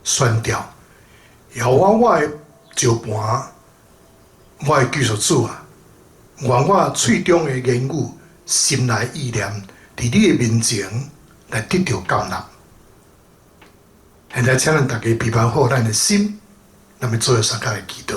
宣调，遥我的石盘，我的技术主啊，愿我喙中的言语、心内意念，伫你的面前来得到接纳。现在，请咱大家备办好咱的心，咱们做三角的祈祷。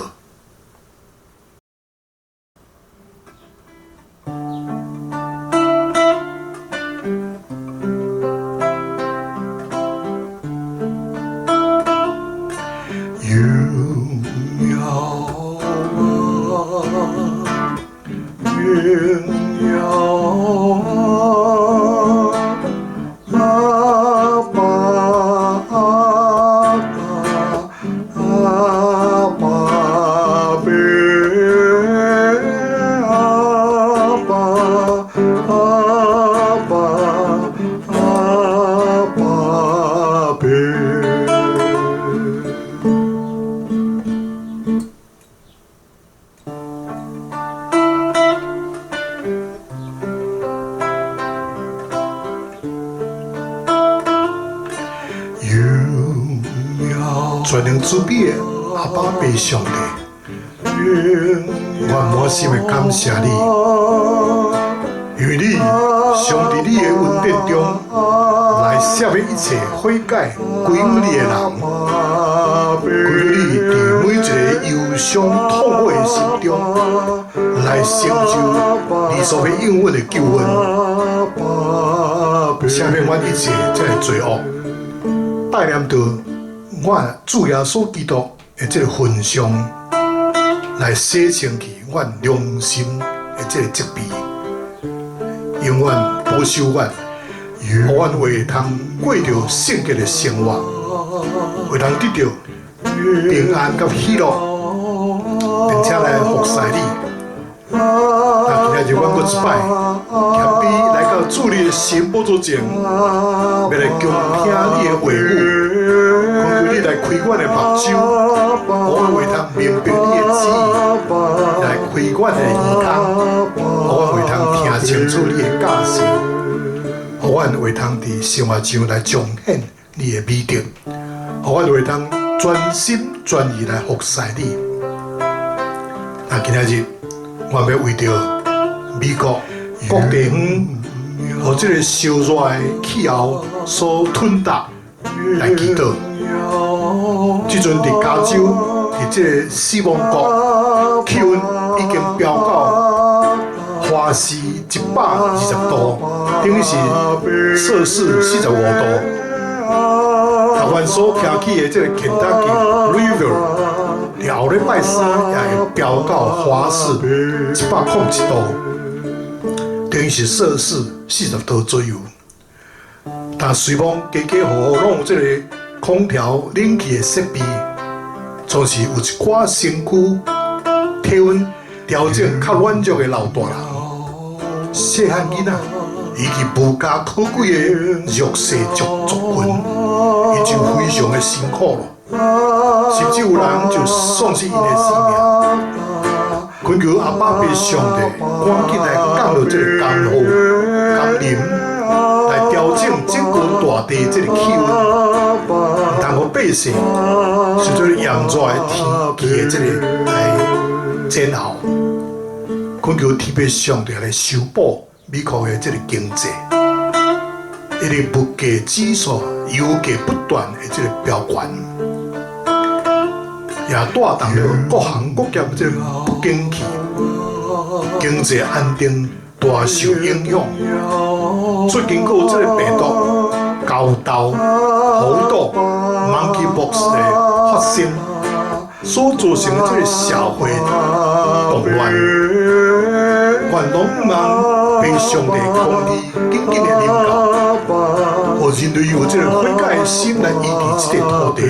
全能慈悲的阿爸爸上帝，我满心的感谢你，因为你上伫你的恩典中来赦免一切悔改归于你的人，归于你伫每一个忧伤痛悔的心中来成就你所要应允的救恩，赦免阮一切这个罪恶，带念到我主耶稣基督的这个份上，来洗清去我良心的这个责备，永远保守我，互阮会通过着圣洁的生活，会通得到平安甲喜乐，并且来服侍你。那今日阮搁一摆，谦卑来到主你的神宝座前，要来恭听你的话语。你来开阮的目睭，我会通明白你的旨意；来开阮的耳孔，我会通听清楚你的教示；我会通伫生活中来彰显你的美德；我会通专心专意来服侍你。那今仔日，我要为着美国各地方和这个烧热的气候所吞达来祈祷。即阵伫加州，伫即个死亡国，气温已经飙到华氏120度，等于是摄氏45度。台湾所听起的即个 Kentucky River， 后礼拜三也会飙到华氏101度，等于是摄氏40度左右。但随风家家户户拢有即个空调、冷气的设备，总是有一寡身躯体温调整较软弱的老大人、细汉囡仔，以及无家可归的弱势族群，伊就非常的辛苦了，甚至有人就丧失因的性命。恳求阿爸爸上帝赶紧来降落这个甘雨、甘霖，来调整整个大地这个气温。唔通互百姓受到炎热的天气的这个来煎熬，恳求天父上帝来修补美国的这个经济，因为物价指数油价不断的这个飙悬，也带动了各行各业这个不景气，经济安定大受影响。最近佫有这个病毒高豆、猴痘、monkeypox 的发生，所造成的这个社会动乱，愿拢毋通被上帝控制，紧紧的临到，互人类有这个悔改的心来医治这个土地。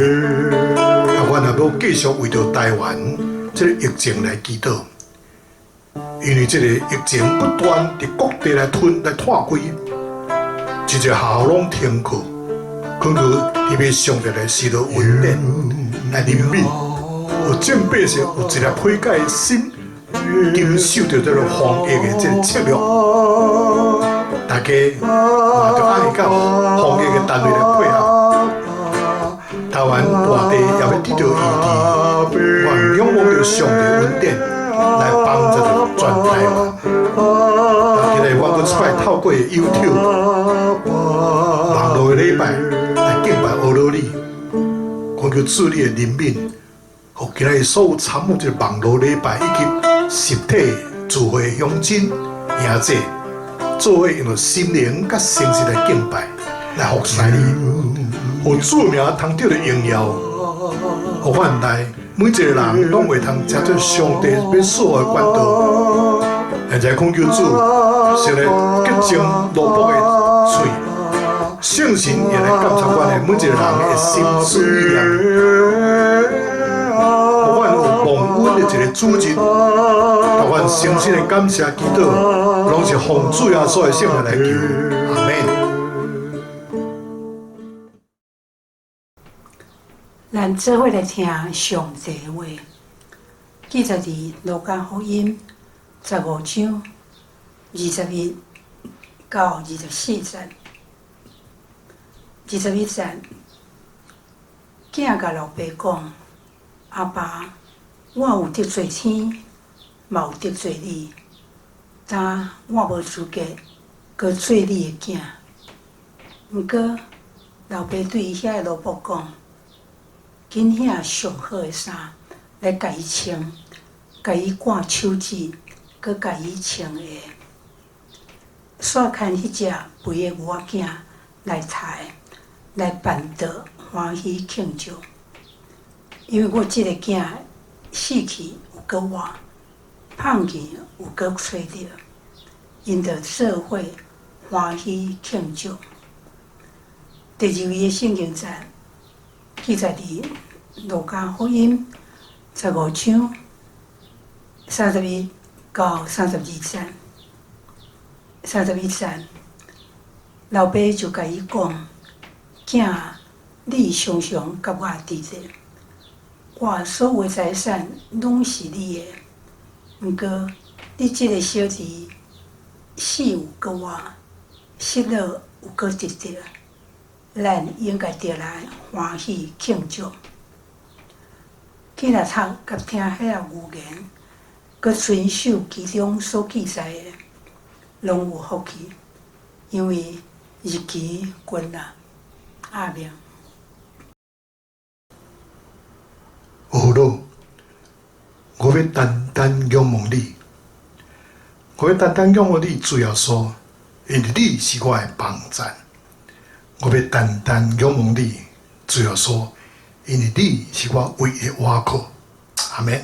我也要继续为着台湾这个疫情来祈祷，因为这个疫情不断伫各地来拓开，一个学校拢停课，恳求迄个上帝来施到稳定，来怜悯，有正百姓有一粒悔改的心，经受到这个防疫的这个策略，大家嘛着爱甲防疫的单位来配合。台湾外地也要得到医治，愿仰望着上帝恩典来帮助着全台湾。今日我佫出来透过 YouTube 网络的礼拜来敬拜俄罗斯，恳求主你的怜悯，互今日所有参与这网络礼拜以及实体聚会乡亲兄姐，做伙用着心灵甲诚实来敬拜，来服侍你。有著名通得的荣耀，互阮来每一个人拢会通吃到上帝要所的管道。现在恳求主，先来洁净罗卜的嘴，圣神也来感察阮的每一个人的心思意念，互阮有蒙恩的一个主日，互阮诚心的感谢祈祷，拢是奉主耶稣的圣名来求，阿门。咱做伙来听上帝的话，记载伫路加福音15章21到24节。21节，囝甲老爸讲：阿爸，我有得罪天，嘛有得罪你，但我无资格搁做你的囝。毋过，老爸对伊遐个萝卜讲：紧遐上好的衫来甲伊穿，甲伊挂手指，搁甲伊穿下，煞牵迄只肥的牛仔囝来抬，来办得欢喜庆祝。因为我即个囝死去有搁活，胖去有搁找着，因着做伙欢喜庆祝。第二位的圣经节记载伫路加福音15章31到32节。31节，老爸就甲伊讲：囝，你常常甲我伫者，我所有的财产拢是你的。毋过，你即个小子死有搁活，失落有搁得着。咱应该着来欢喜庆祝。去来读甲听遐个语言，佮遵守其中所记载的，拢有福气，因为日期近啦。阿明。有咯，我要单单仰望你，我要单单仰望你，主要说，因为你是我的帮站。我要单单仰望你，主要说，因为你是我唯一的倚靠。阿门。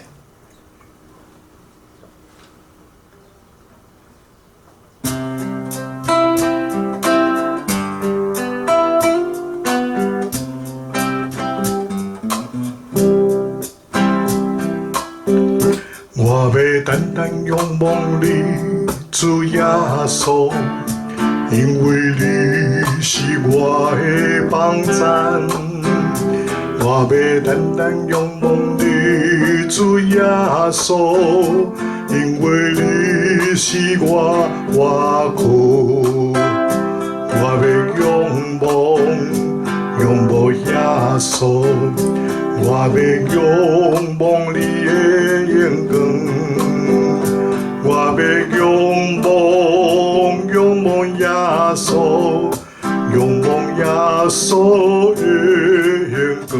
我要单单仰望你，主耶稣。因为你是我的帮站，我要单单仰望你，主耶稣。因为你是我倚靠，我要仰望耶稣，我要仰望你的眼光，我要仰望耶稣，仰望耶稣的眼光。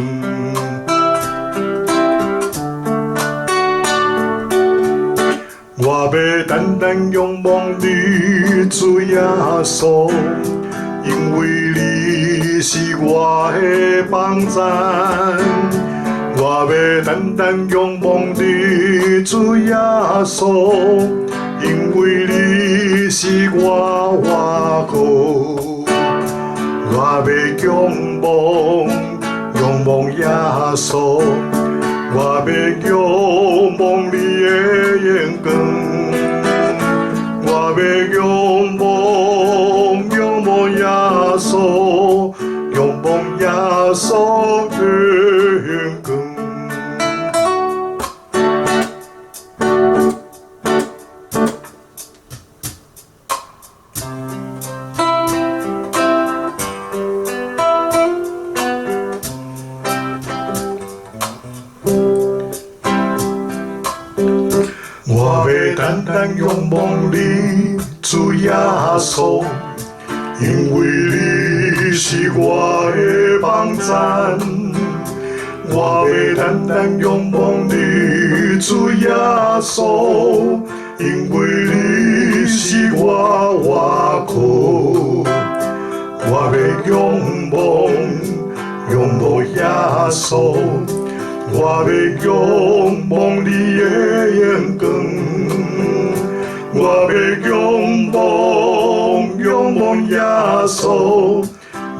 我要单单仰望你，主耶稣，因为你是我的帮赞。我要单单仰望你，主耶稣，因为你是我倚靠。我要仰望耶稣，我要仰望你的眼光，我要仰望耶稣，仰望耶稣的眼光。我要单单仰望你，主耶稣，因为你是我的帮赞。我要单单仰望你，主耶稣，因为你是我倚靠。我要仰望耶稣。我要仰望你的眼光，我要仰望耶稣，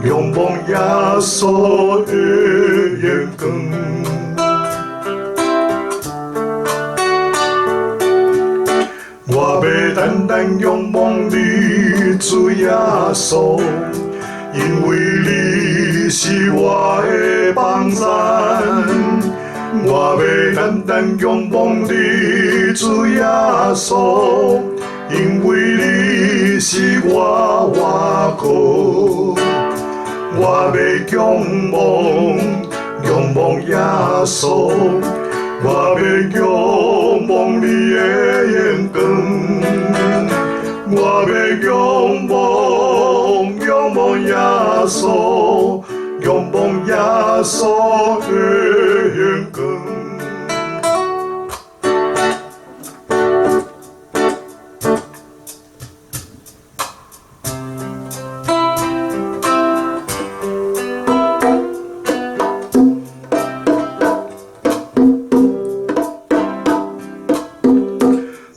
仰望耶稣的眼光。我要单单仰望你，主耶稣，因为你是我的帮赞。我要单单仰望你，主耶稣，因为你是我倚靠。我要仰望耶稣，我要仰望你的眼光，我要仰望耶稣。仰望耶稣的眼光。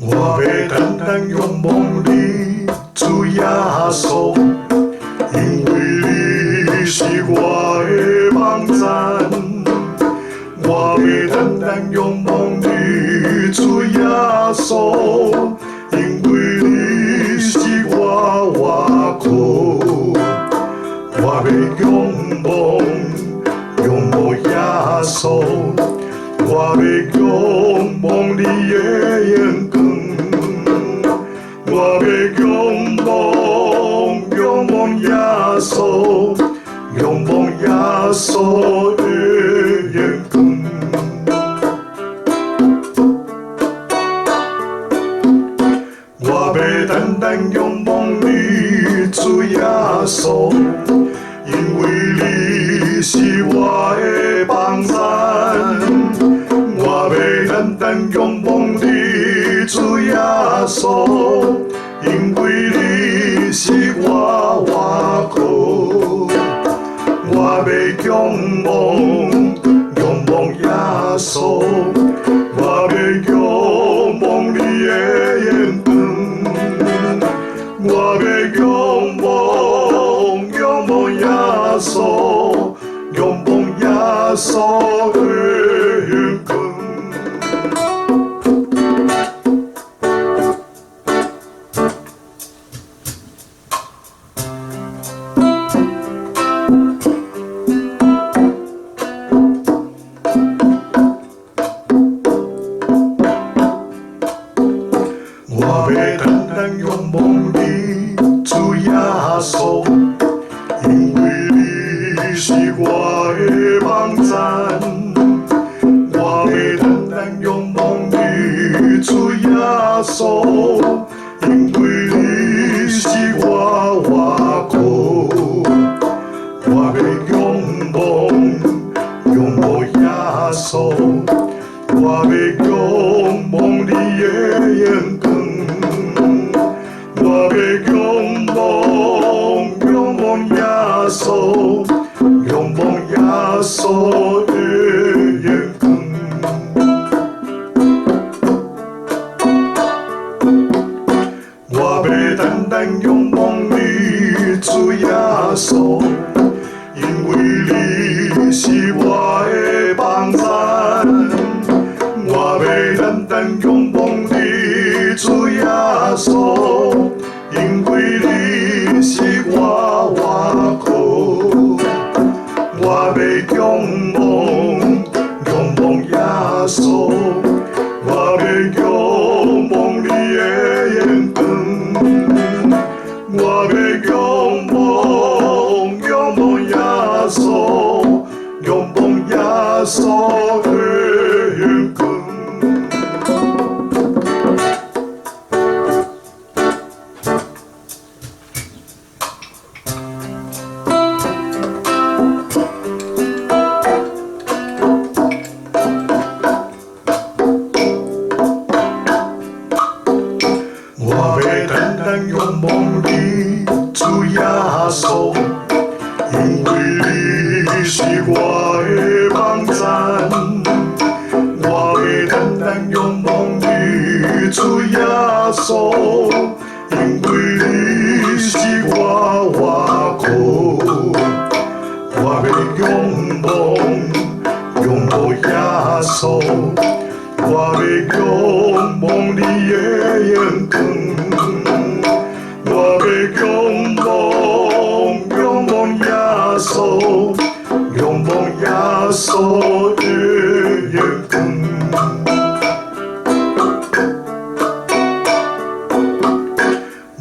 我要单单仰望你，主耶稣，因为你是我的帮赞。我要单单仰望你，主耶稣，因为你是我倚靠。我要仰望耶稣，我要仰望你的眼光，我要仰望耶稣，仰望耶稣的眼光。我要单单仰望你，主耶稣，因为你是我的帮赞。我要单单仰望你，主耶稣，因为你是我倚靠。我要仰望耶稣，我要仰望你的眼光，我要仰望耶稣，仰望耶稣的眼光。我要单单仰望你，主耶稣，因为你是我的帮赞。我要单单仰望你，主耶稣，因为你是我倚靠。我要仰望耶稣，我要仰望你的眼光。我要仰望耶稣，仰望耶稣的眼光。我要单单仰望你，主耶稣，因为你是我的帮助。我要单单仰望你，主耶稣，因为你是我依靠。我要仰望耶稣，我要仰望你的眼光。我要仰望耶稣，仰望耶稣的眼光。我要单单仰望你，主耶稣，因为你是我的帮助。我要单单仰望你，主耶稣，因为你是我依靠。我要仰望耶稣，我要仰望你的眼光。我要仰望耶稣，仰望耶稣的眼光。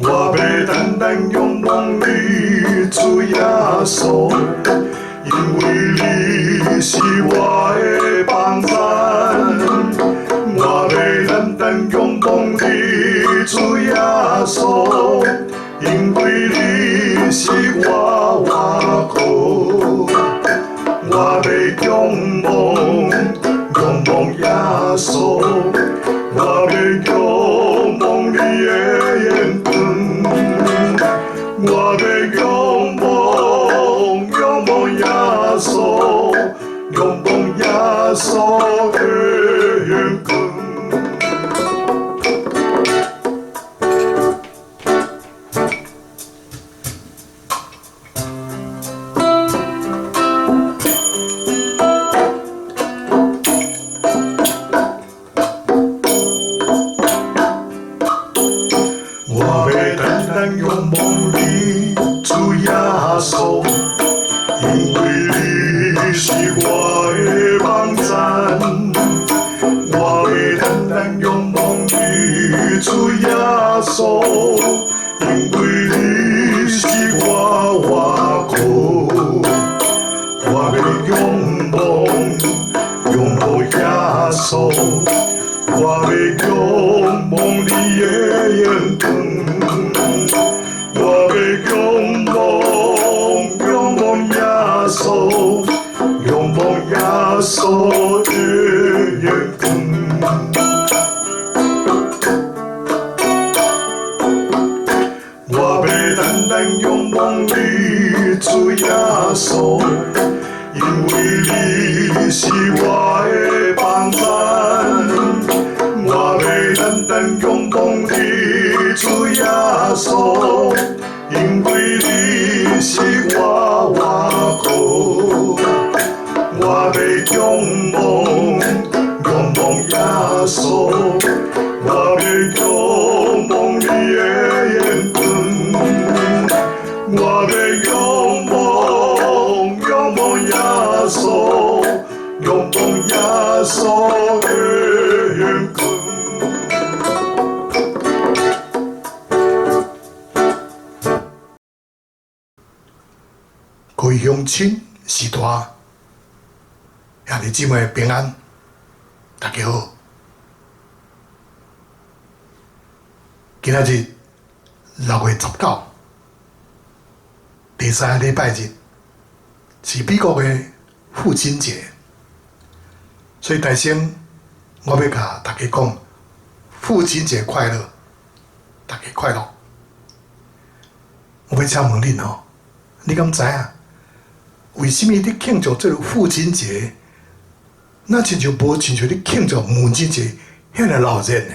我要单单仰望你，主耶稣，因为你是我的帮助。我要单单仰望你，主耶稣，因为你是我依靠。我要仰望耶稣，我要仰望你的眼光。我要仰望耶稣，仰望耶稣的眼光。我要单单仰望你，主耶稣，因为你是我的帮助。我要单单仰望你，主耶稣，因为你是我依靠。我要仰望耶稣，我要仰望你的眼光。我要仰望耶稣，仰望耶稣的眼光。我要单单仰望你，主耶稣，因为你是我的帮助。我要单单仰望你，主耶稣，因为你是我依靠。我要仰望耶稣，我要仰望你的眼光。我要仰望耶稣，仰望耶稣的眼光。各位乡亲、士大、兄弟姊妹平安，大家好。今仔日6月19，第3个礼拜日，是美国的父亲节，所以大先我要甲大家讲父亲节快乐，大家快乐。我要请问恁哦，你敢知影？为什么你庆祝这个父亲节，那亲像无亲像你庆祝母亲节遐尼闹热呢？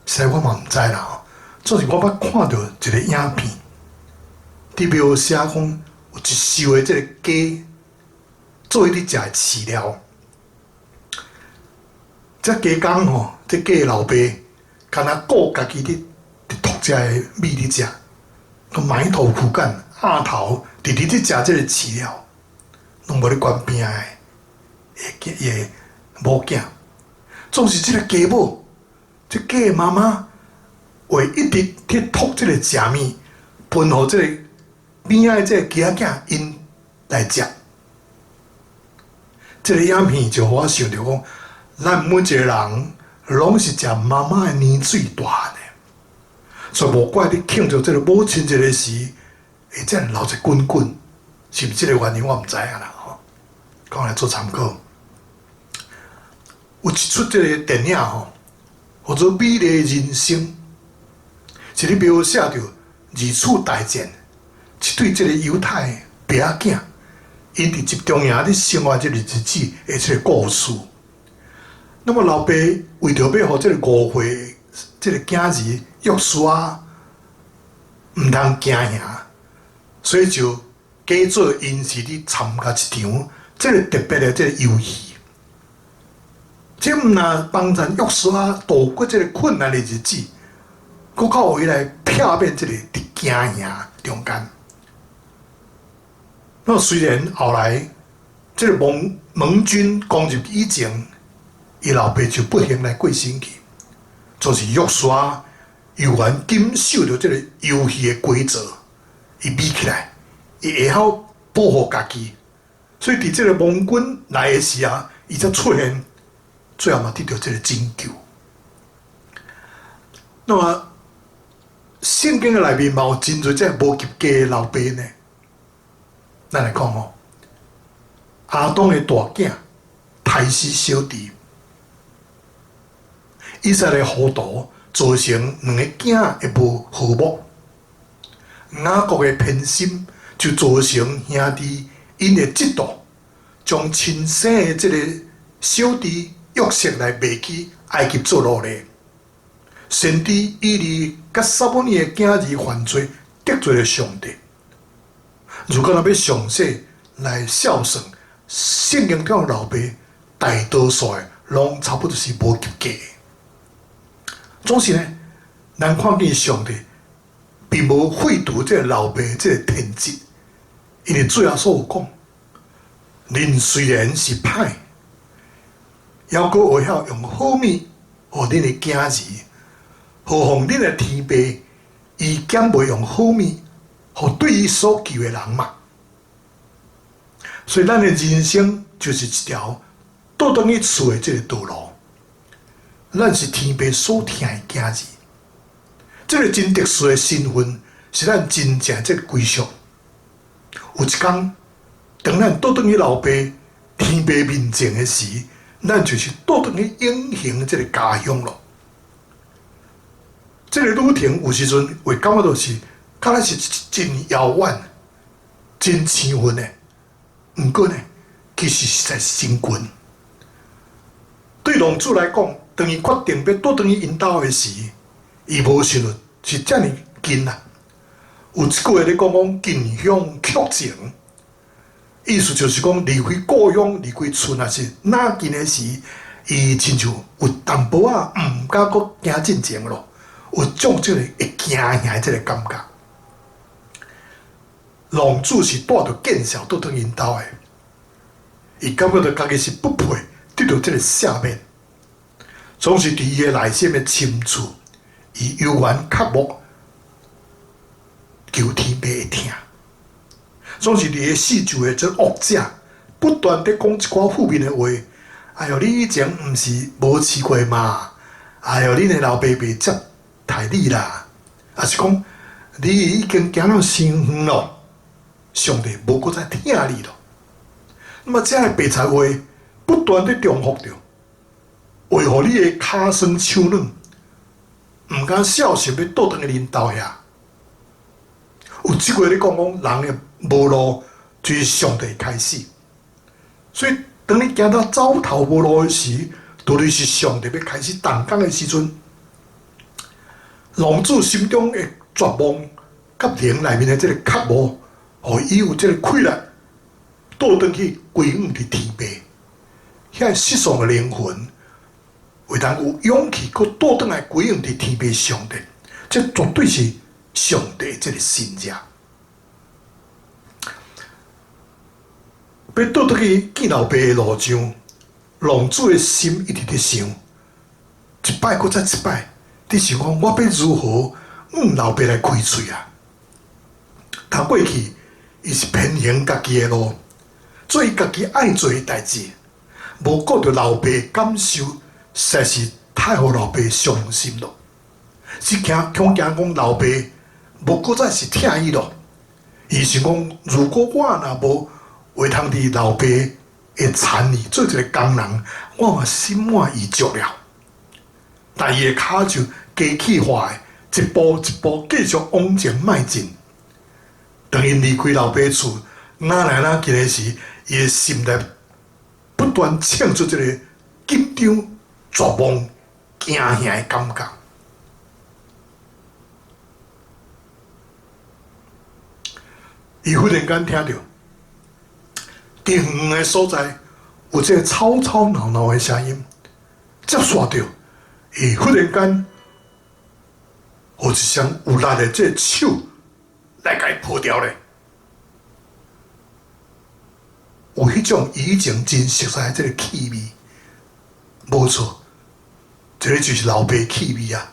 实在我嘛毋知啦吼。总是我捌看到一个影片，伫描写讲有一收的这个鸡，做伊伫食的饲料。这鸡公吼，这鸡的老爸，干那顾家己伫托食的米伫食，个埋头苦干，鸭头直直伫食这个饲料，拢无咧管边的，也某囝，总是这个家母，这鸡的妈妈。会一直去托这个食物，分互这个边仔这个囝仔因来食。这个影片就互我想着讲，咱每一个人拢是食妈妈的年水大的，所以无怪你庆祝这个母亲节的时，会这样流一滚滚，是毋是这个原因我毋知影啦吼。讲来做参考，有一出这个电影吼，叫做《美丽人生》。是咧描写着二次大战，一对这个犹太爸仔囝，因伫集中营咧生活这个日子的这个故事。那么老爸为着要互这个误会这个囝儿约书亚毋通惊吓，所以就假做因是咧参加一场这个特别的这个游戏。这毋但帮助约书亚度过这个困难的日子。佫靠回来避免这个伫惊吓中间。那虽然后来这个盟军攻入以前，伊老爸就不幸来过身去，就是约书亚犹原坚守着这个游戏的规则，伊美起来，伊会晓保护家己，所以伫这个盟军来的时啊，伊才出现，最后嘛得到这个拯救。那么。圣经的内面嘛有真侪这无及格的老爸呢。咱来讲吼，亚当的大囝刣死小弟，以色列糊涂造成两个囝会无和睦，雅各的偏心就造成兄弟因的嫉妒，将亲生的这个小弟约瑟来卖去埃及做奴隶。甚至以利甲撒母耳的囝儿犯罪，得罪了上帝。如果若要详细来孝顺，圣经中老爸大多数的拢差不多是无及格的。总是呢，咱看见上帝并无废除这个老爸这个天职，因为最后所有讲，恁虽然是歹，还阁会晓用好物互恁的囝儿。何况恁的天父，伊减袂用好物，互对伊所求的人嘛。所以咱的人生就是一条倒转去厝的这个道路。咱是天父所疼的囝儿，这个真特殊的身份是咱真正这个归属。有一天，当咱倒转去老爸天父面前的时，咱就是倒转去永恒这个家乡咯。这个旅程有时阵会感觉到是，敢若是真遥远、真青云的。毋过呢，其实实在是真近。对浪子来讲，当伊决定要倒转去因兜的时，伊无想到是遮尔近啊。有一句话咧讲近乡曲情，意思就是讲离开故乡、离开厝，若是哪近的时，伊亲像有淡薄仔毋敢阁行进前咯。有种这个会惊吓这个感觉。浪子是带着见笑倒转因兜的，伊感觉到家己是不配得到这个赦免，总是伫伊的内心的深处，伊犹原渴慕求天父的听，总是伫伊四周的这恶者不断地讲一寡负面的话。哎哟，你以前毋是无试过嘛？哎哟，恁的老爸袂接待你啦，也是讲你已经行了伤远咯，上帝无搁再听你咯。那么这样的白菜话不断地重复着，维护你的骹酸手软，毋敢小心要倒转去恁兜遐。有一句咧讲人的无路就是上帝开始，所以当你行到走投无路的时，拄就是上帝要开始动工的时阵，浪子心中的绝望，甲灵内面的这个渴慕，互伊有这个气力，倒转去归往伫天父，遐失丧的灵魂，会当有勇气，佮倒转来归往伫天父上帝，这绝对是上帝这个心者。要倒转去见老爸的路上，浪子的心一直伫想，一摆搁再一摆，伫想讲我要如何老爸来开喙啊？但过去，伊是偏行家己的路，做伊家己爱做的代志，无顾着老爸感受，实在是太互老爸伤心咯。是恐讲老爸无搁再是疼伊咯。伊想讲，如果我若无为通伫老爸的田里做一个工人，我嘛心满意足了。但伊的骹就加气化的，一步一步继续往前迈进。当因离开老爸厝，哪来哪去的时，伊的心内不断唱出这个紧张、绝望、惊吓的感觉。伊忽然间听到，伫远的所在有这个吵吵闹闹的声音，接煞着，伊忽然间有一双有力的这个手来甲伊抱掉咧。有迄种以前真熟悉的这个气味，无错，这个就是老爸的气味啊！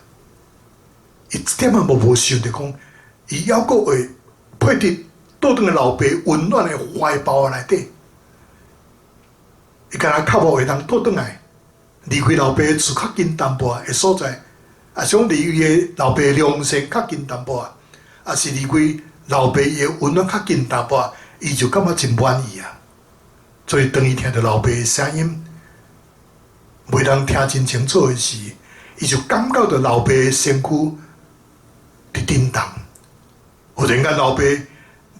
伊一点仔无想着讲，伊还阁会配伫倒转个老爸温暖的怀抱内底。伊敢若较无会当倒转来，离开老爸厝较近淡薄仔的所在，啊，是讲离开老爸良心较近淡薄仔，啊是离开老爸伊的温暖较近淡薄仔，伊就感觉真满意啊。所以当伊听到老爸的声音，袂当听真清楚的时，伊就感觉到老爸的身躯伫震动。忽然间，老爸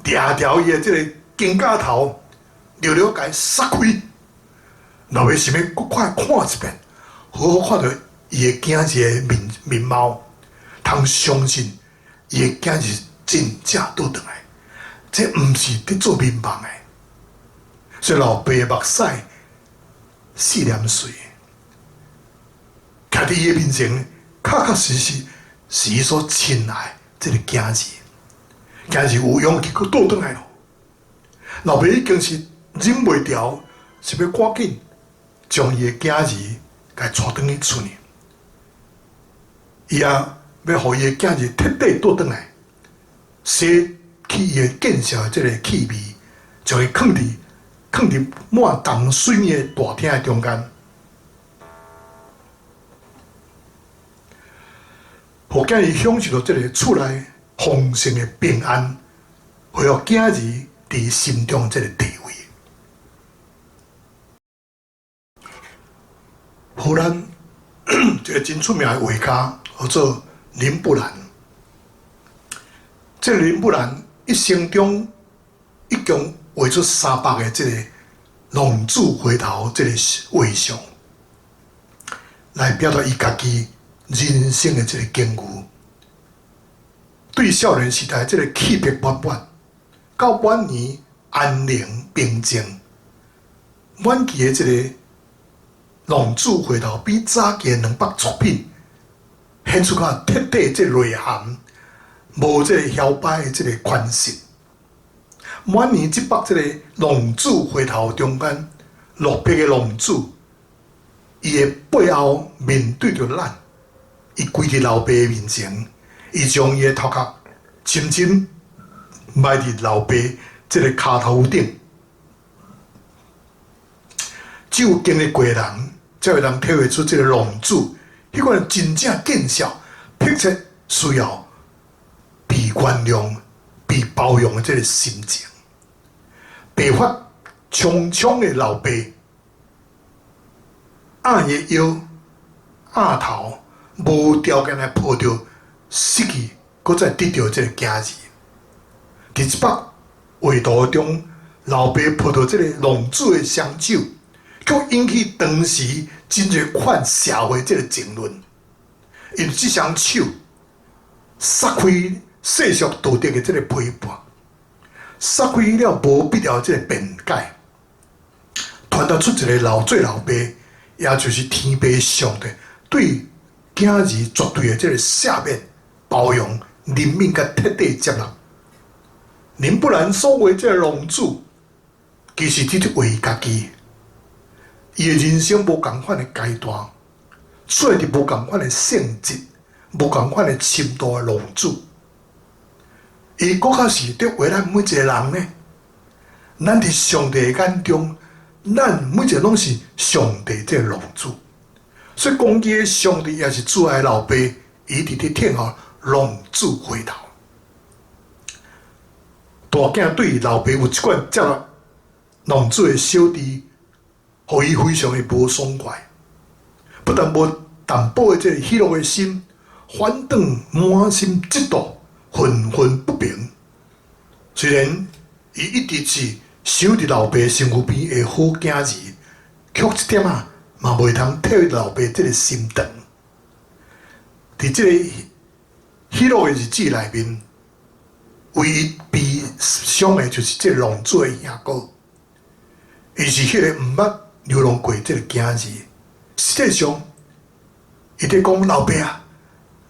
抓条伊的这个肩胛头，溜溜甲伊撒开。老爸想要搁快看一遍，好好看到伊的囝儿的面貌，通相信伊的囝儿真正倒转来，这毋是伫做面梦的。所以老爸的目屎四点水，徛伫伊的面前，确确实实是伊所亲爱这个囝儿，囝儿有勇气搁倒转来咯。老爸已经是忍袂住，是要赶紧将伊的囝儿甲伊带转去厝里，伊也要互伊的囝儿彻底倒转来，洗去伊的见笑的这个气味，将伊放伫满淡水面的大厅的中间，互囝儿享受到这个厝内丰盛的平安，恢复囝儿伫心中这个地位。荷兰一个真出名的画家叫做林布兰，这个林布兰一生中一共画出300个这个浪子回头这个画像，来表达伊家己人生的这个境遇。对少年时代这个气魄满满，到晚年安宁平静，晚期的这个浪子回头比早期的200作品显出较彻底这个内涵，无这个摇摆的这个款式。晚年这把这个浪子回头中间，落魄的浪子，伊的背后面对着咱，伊跪伫老爸的面前，伊将伊的头壳深深埋伫老爸这个骹头顶。只有经历过的人，才会当体会出这个浪子迄款真正见笑、迫切需要被原谅、被包容的这个心情。白发苍苍的老爸，暗的腰额头无条件来抱着失去，搁再得到这个家儿。伫即北画图中，老爸抱着这个浪子的双手，却引起当时真侪款社会这个争论。因为这双手撒开世俗道德的这个批判，撒开了无必要这个辩解，传达出一个老做老爸，也就是天父上帝对囝儿绝对的这个赦免、包容、怜悯甲彻底接纳。林不然所谓这个浪子，其实只是为家己，伊的人生无共款的阶段，出来伫无共款的性质、无共款的深度的浪子。伊搁较是伫为咱每一个人呢，咱伫上帝的眼中，咱每一个拢是上帝这个浪子。所以讲起的上帝也是主爱老爸，伊伫伫天下浪子回头。大囝对老爸有一款接纳浪子的小弟，互伊非常的无爽快，不但无淡薄的这个喜乐的心，反倒满心嫉妒，愤愤不平。虽然伊一直是守伫老爸身躯边的好囝儿，却一点嘛袂通体会老爸这个心肠。伫这个喜乐的日子内面，唯一悲伤的就是这个浪子的兄哥，伊是迄个毋捌流浪过这个囝儿。实际上，伊在讲老爸啊，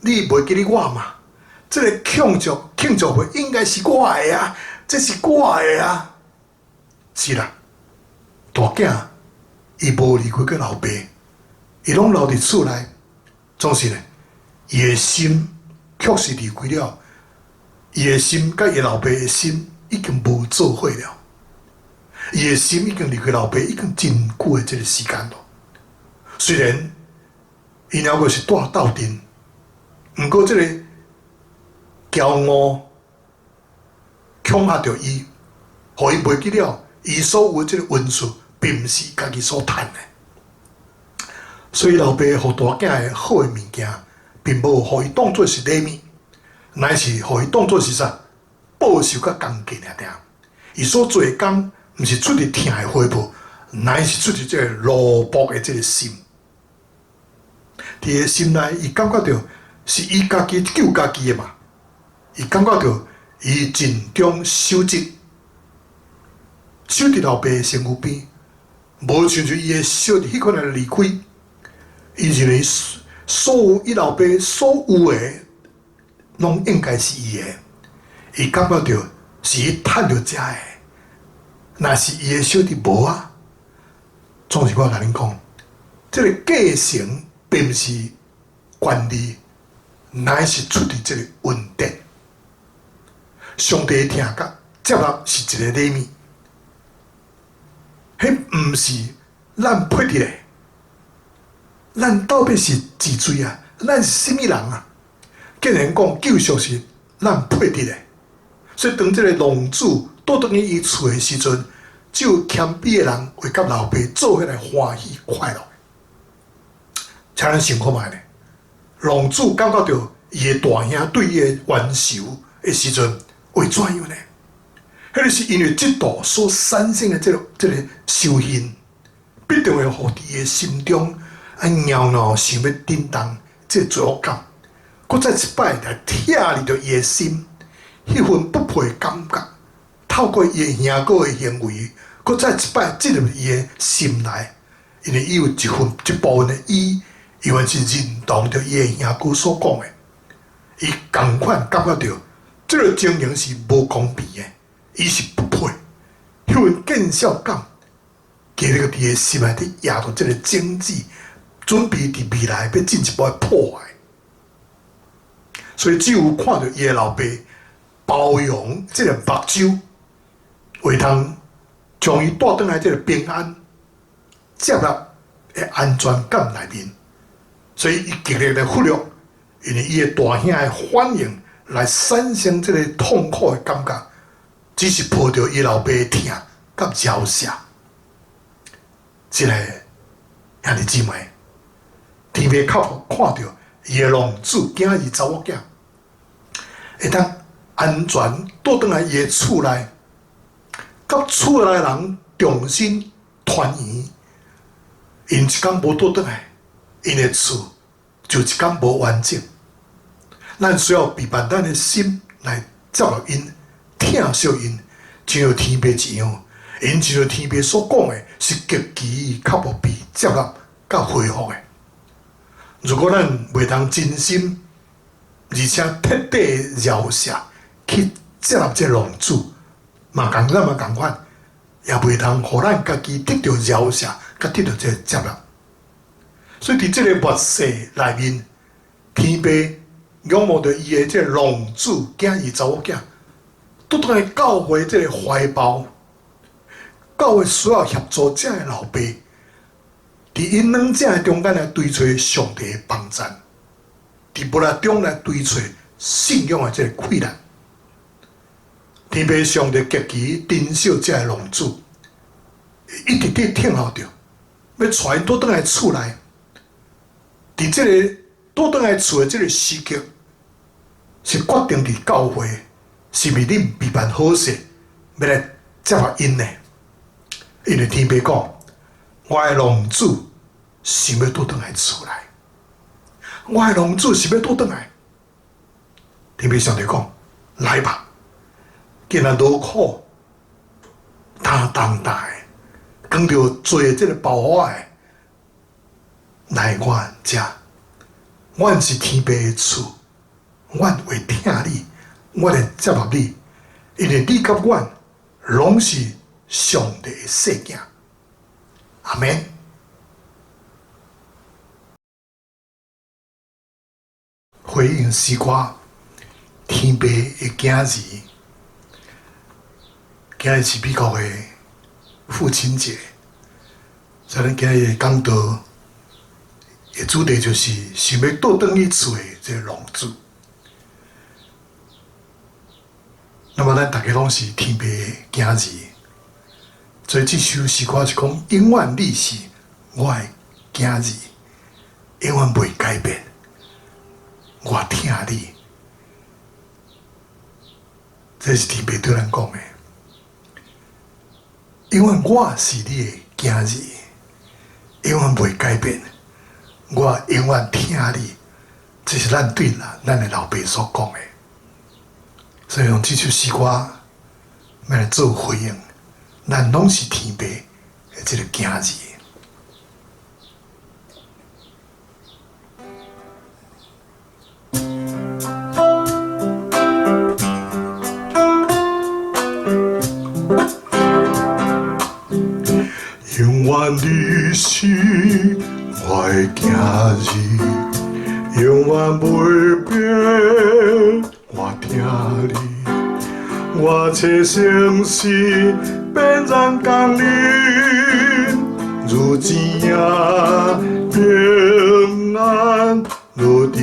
你袂记得我嘛？这个庆祝会应该是我的啊，这是我的啊。是啦，大囝伊无离开过老爸，伊拢留伫厝内，总是呢，伊的心确实离开了。伊的心甲伊老爸的心已经无做伙了，伊的心已经离开老爸已经真久的这个时间了。虽然伊了个是住斗阵，毋过这个骄傲恐吓着伊，互伊袂记了伊所有的这个温顺，并毋是家己所趁的。所以老爸互大囝的好的物件，并无互伊当作是礼物。乃是互伊当作是啥报酬甲工价尔尔。伊所做的工，毋是出于疼的回报，乃是出于这个劳碌的这个心。伫个心内，伊感觉到是伊家己救家己的嘛。伊感觉到伊尽忠守职，守伫老爸的身躯边，无亲像伊的小弟迄款来离开。伊认为所有伊老爸所有的，拢应该是伊的，伊感觉到是伊趁着遮的，若是伊的小弟无啊，总是我甲恁讲，这个继承并毋是权利，乃是出于这个恩典。上帝听甲接纳是一个礼物，迄毋是咱配得的，咱到底是几水啊？咱是甚物人啊？竟然讲救赎是咱配得的，所以当这个浪子倒转去伊厝的时阵，只有谦卑的人会甲老爸做伙来欢喜快乐。请咱想看觅咧，浪子感觉到伊的大兄对伊的冤仇的时阵会怎样呢？迄个是因为嫉妒所产生的这个仇恨，必定会互伊的心中袅袅想要震动这个罪恶感。搁再一摆来疼入着伊的心，迄份不配的感觉，透过伊的兄哥的行为，搁再一摆进入伊的心内，因为伊有一部分的伊完全是认同着伊的兄哥所讲的，伊同款感觉到这个情形是无公平的，伊是不配，迄份见笑感，加入伫伊心内伫压着这个经济，准备伫未来要进一步的破坏。所以只有看到伊的老爸包容这个目睭，会通将伊带转来这个平安、接纳的安全感内面。所以伊极力的忽略，因为伊的大兄的反应来产生这个痛苦的感觉，只是抱着伊老爸的疼甲饶舌。这个兄弟姊妹，天父靠谱看到伊的浪子囝儿查某囝，会当安全倒转来伊的厝内，甲厝内人重新团圆。因一天无倒转来，因的厝就一天无完整。咱需要备办咱的心来接纳因、疼惜因，就像天父一样。因就像天父所讲的，是极其较无被接纳、甲恢复的。如果咱袂当真心，而且彻底饶恕去接纳这浪子，咱嘛共款，也袂当互咱家己得到饶恕，甲得到这接纳。所以伫这个末世内面，天父仰慕着伊的这浪子囝儿查某囝，拄倒来教会这个怀抱。教会需要协助这的老爸，伫因两者中间来追找上帝的帮助，伫无力中来追找信仰的这个困难。天父上帝极其珍惜这的浪子，一直伫听候着，要带因倒转来厝内。伫这个倒转来厝的这个时刻，是决定伫教会是毋是恁备办好势，要来接纳因呢？因为天父讲，我的浪子想要倒转来厝内，我的浪子想要倒转来。天父上帝讲，来吧，既然劳苦，担重担的，扛着做这个包袱的，来我遮，阮是天父的厝，阮会听你，我会接纳你，因为你甲阮拢是上帝的圣囝，阿免。回应诗歌，天父的囝儿，今日是美国的父亲节，所以咱今日的讲道的主题就是想要倒转去厝的这个浪子。那么咱大家拢是天父的囝儿。所以这首诗歌是讲，永远你是我的囝儿，永远袂改变。我听你，这是天父对咱讲的。因为我是你的囝儿，永远袂改变。我永远听你，这是咱对咱的老爸所讲的。所以用这首诗歌来做回应。咱拢是天父的这个囝儿。永远你是我的囝儿，永远袂变，我听你。我切相信变成工人，如今也平安落伫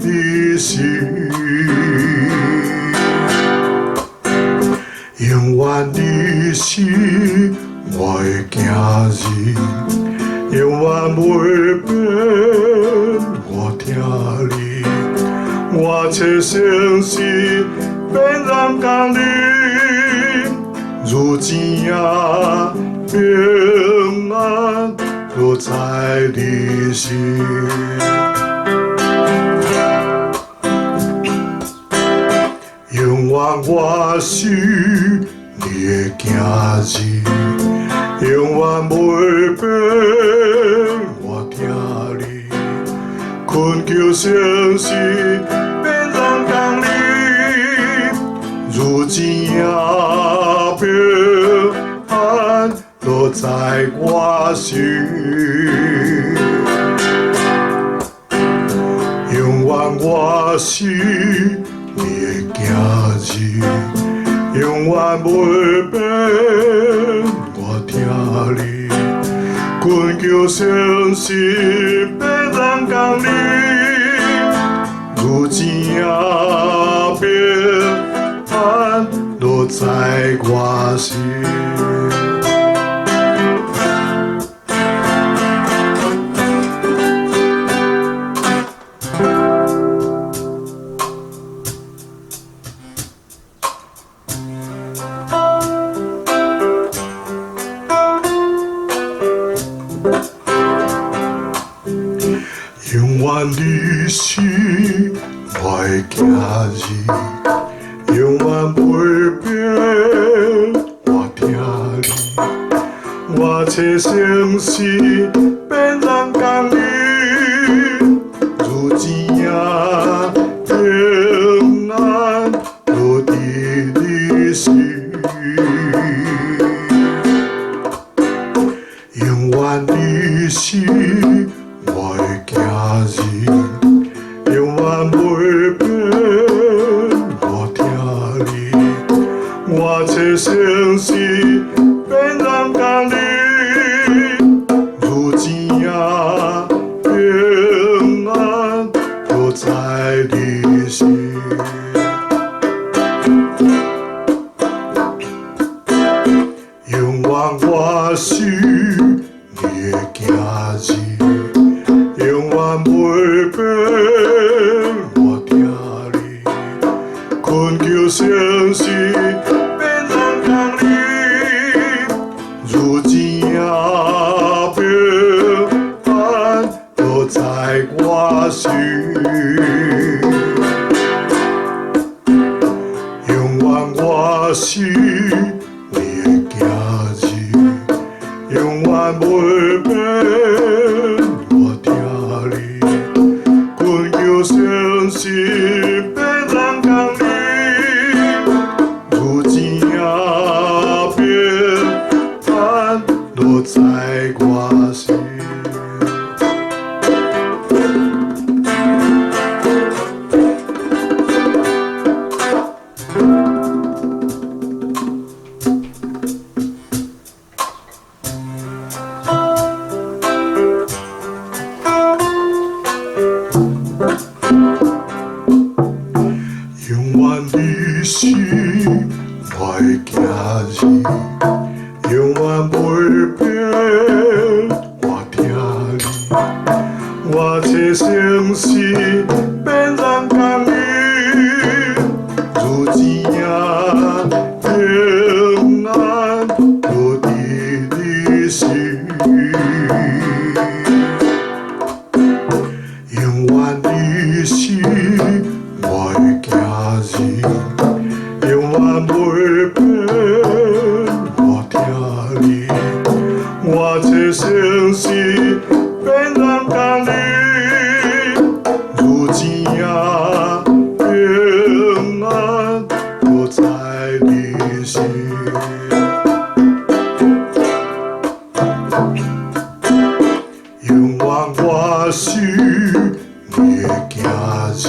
你心。永远你是我的囝儿，永远袂变，我听你。我切相信变成工人，如今也平安落在你心。永远我是你的囝儿，永远袂变，我听你。困求相信变成工人，如今也平安落在我心。永远我是你的囝儿，永远袂变，我听你。困求相信变成工人，如今也平安落在我心。你是我的家人，永远陪伴我听你。我切相信变人共你，如钱也平安落伫你心。永远你是我的家人，永远陪伴我听你。我切相信变人共你，如钱也平安都在你心。永远我是你的家人，永远陪伴我听你。困求相信变人共你，如钱也平安都在我心。永远我是你的家人，永远陪伴我听你。困求相信变人共你，如钱也平安都在我心。永远你是我的家人，永远陪伴我听你。我切相信变人共你，如钱也平安落伫你心。永远你是我的家人，永远陪伴我听你。我切相信变人共你，如钱也平安都在你心。永远我是你的家人，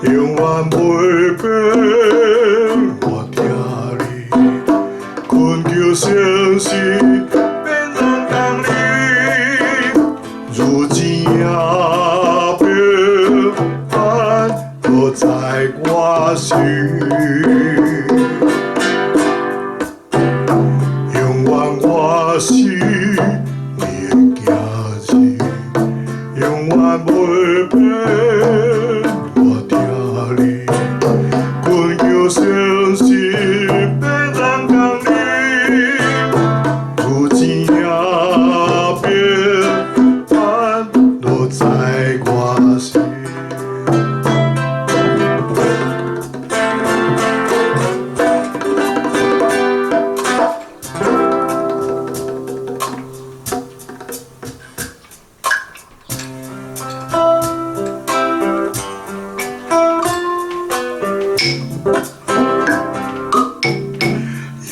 永远陪伴我听你。困求相信变人共你，如钱也平安都在我心。永远我是你的家人，永远陪伴我听你。困求相信变人共你，如钱也平安都在我心。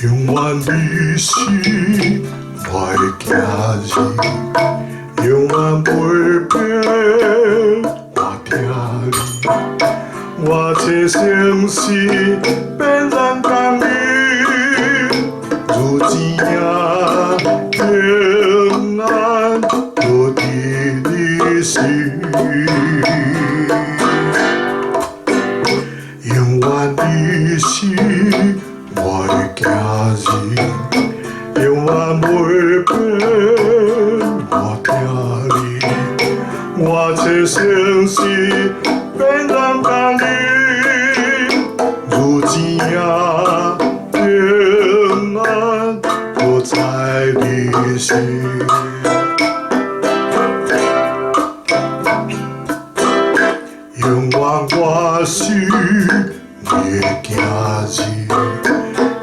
永远你是我的家人，永远陪伴我听你。我切相信变人共你，如钱也平安落伫你心。永远你是我的家人，永远陪伴我听你。我切相信变人共你，如钱也平安都在你心。望我心袂惊日，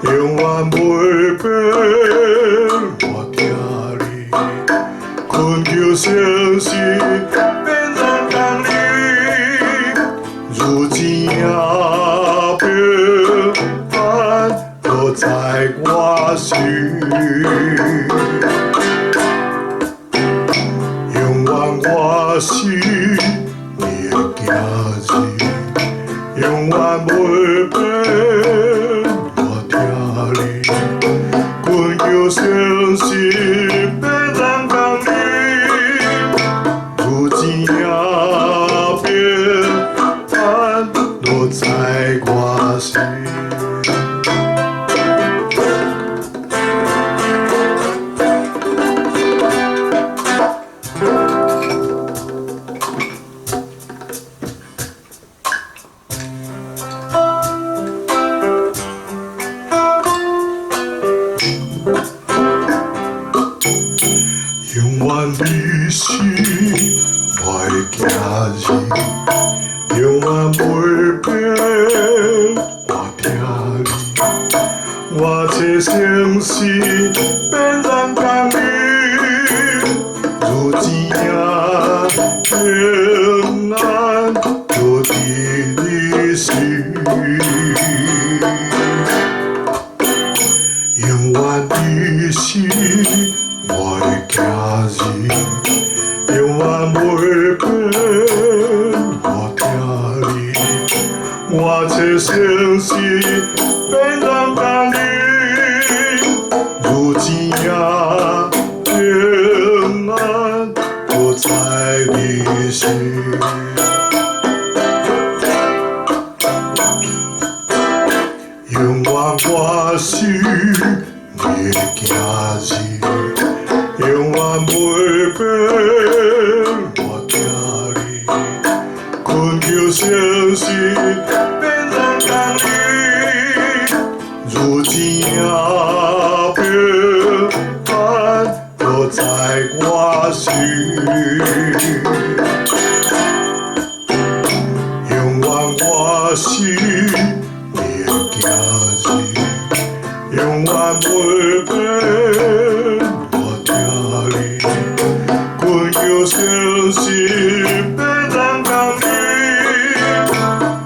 永远袂变。我听你困求城市变成工里，如今也平安落在我心。永远我心袂惊日，永远袂变。我听你困求城市变成工里，如今也变安落在我心。永远你是我的家人，永远袂变。我听你，我这城市变成工里，如今也平安落在你心。永远你是我的家人，永远袂变。我听你，我这城市变成工里，如今也平安落在你心。永远我心袂惊日，永远袂变。我听你困求城市变成工里，如今也平安落在我心。永远我心袂惊日，永远袂变。我听你困求城市变成工里，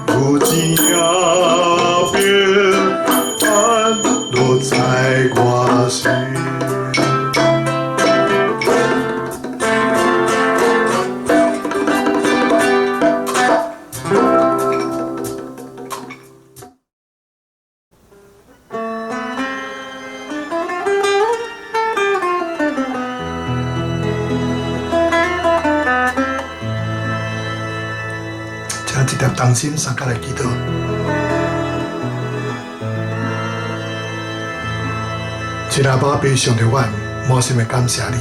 如今也平安落在我心。请一粒同心三角来祈祷。亲爱宝贝上帝，阮满心的感谢你。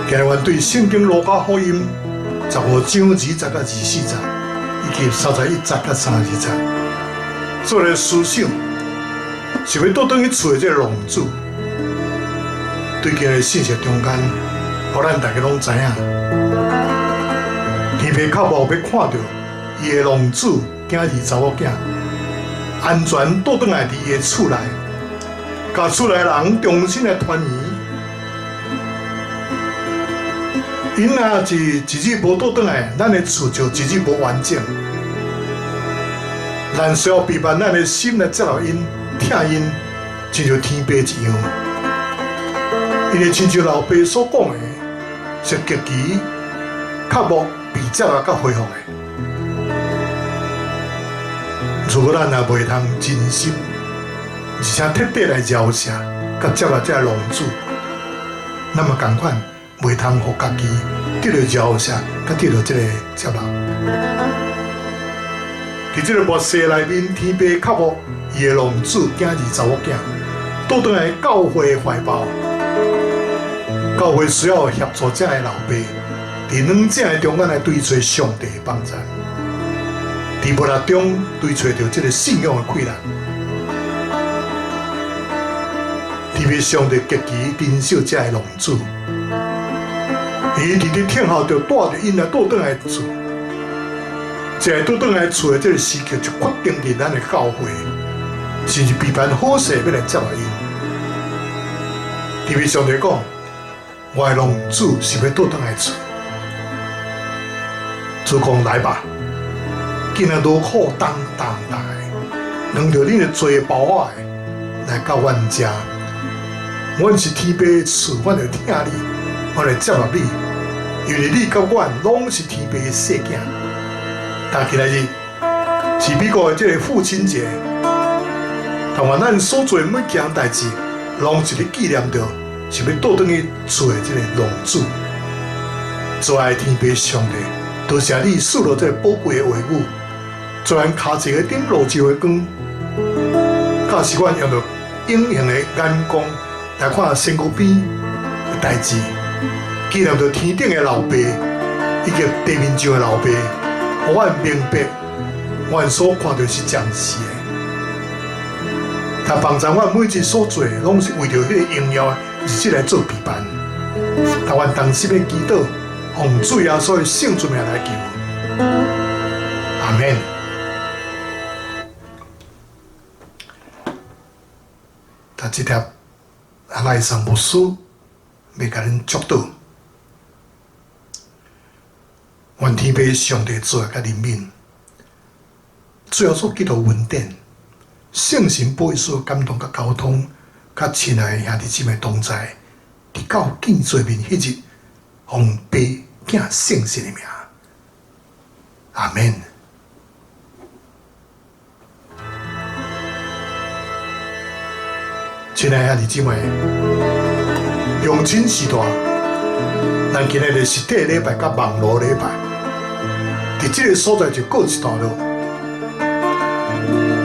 今日阮对圣经路加福音15章20到24节，以及31节到32节，做个思想，是要倒转去找这个浪子。对今日信息中间，互咱大家拢知影。天父靠无要看到伊的浪子囝儿查某囝安全倒转来伫伊的厝内，甲厝内人重新来团圆。因若是一日无倒转来，咱的厝就一日无完整。咱需要陪伴咱的心来接纳因、听因，亲像天父一样。因为亲像老爸所讲的，是极其较无被接纳甲恢复的。如果咱也袂通真心，而且彻底来饶赦甲接纳这个浪子，那么同款袂通互家己得到饶赦甲得到这个接纳。伫这个末世内面，天父靠无伊的浪子囝儿查某囝，倒转来教会的怀抱。教会需要协助这个老爸，伫两者的中间来对找上帝的帮助，伫无力中对找到这个信仰的困难。特别上帝极其珍惜这个浪子，伊伫咧听候着带着因来倒转来厝，一个倒转来厝的这个时刻，就决定伫咱的教会，是备办好势要来接纳因。特别上帝讲，我的龙主是要倒转来厝，主讲来吧，今日劳苦担当来，让着恁的罪包我的来到阮遮。阮是天父的厝，阮就听你，我来接纳你，因为你甲阮拢是天父的细囝。但今仔日是美国的这个父亲节，但愿咱所做的每件代志，拢是咧纪念着是要倒转去做的这个龙主。做爱天父上帝，多谢你赐落这个宝贵的话语，做咱骹一个顶落照的光，假使阮用着永恒的眼光来看身躯边的代志，纪念着天顶的老爸以及地面上的老爸。互阮明白，阮所看到是暂时的，但帮助阮每日所做，拢是为着迄个荣耀的日子来做备办。但阮同时要祈祷，奉主耶稣的圣主名来求，阿免。但这条赖上牧师要甲恁祝祷。愿天父上帝做甲人民，最后所基督恩典，圣神保佑所感动甲交通，甲亲爱的兄弟姊妹同在，伫到见罪面迄日，奉父囝圣神的名，阿免。亲爱的兄弟姊妹，用亲时代，咱今日的实体礼拜甲网络礼拜。伫这个所在就过一段路，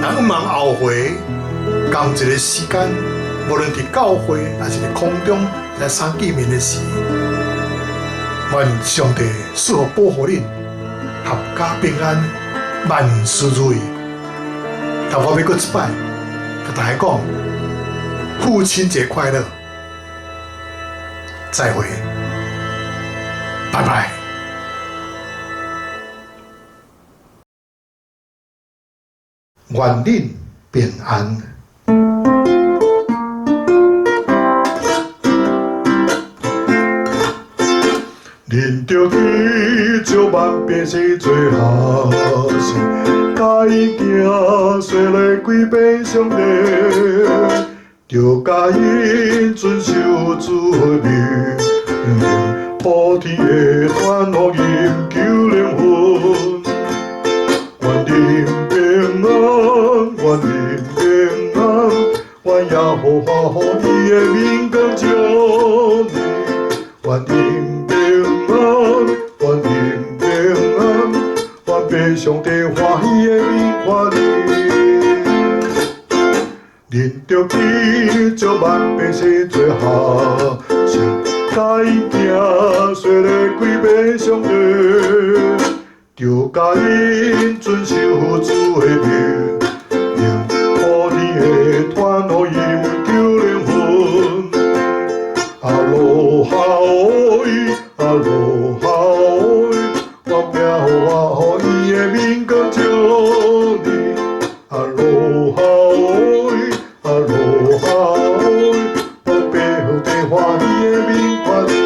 咱望后回同一个时间，无论伫教会还是伫空中来相见面的时，愿上帝赐福保护恁，合家平安，万事如意。但我要搁一摆，甲大家讲，父亲节快乐，再会，拜拜。愿恁平安。恁着记照万百姓做好事，甲伊行说来归遍上帝，着甲因遵守主的命令，普天的传福音救灵魂，愿恁平安，愿恁平安，愿耶和华予伊的名光照你，愿恁平安，愿恁平安，愿被上帝欢喜的名看你。恁着记照万百姓做孝顺，甲伊行说来归遍上帝。着甲因遵守主的命令，普天的传福音救灵魂。阿罗哈哦，阿罗哈哦，我名我予伊的名光照你。阿罗哈哦，阿罗哈哦，我背后地欢喜的名看你。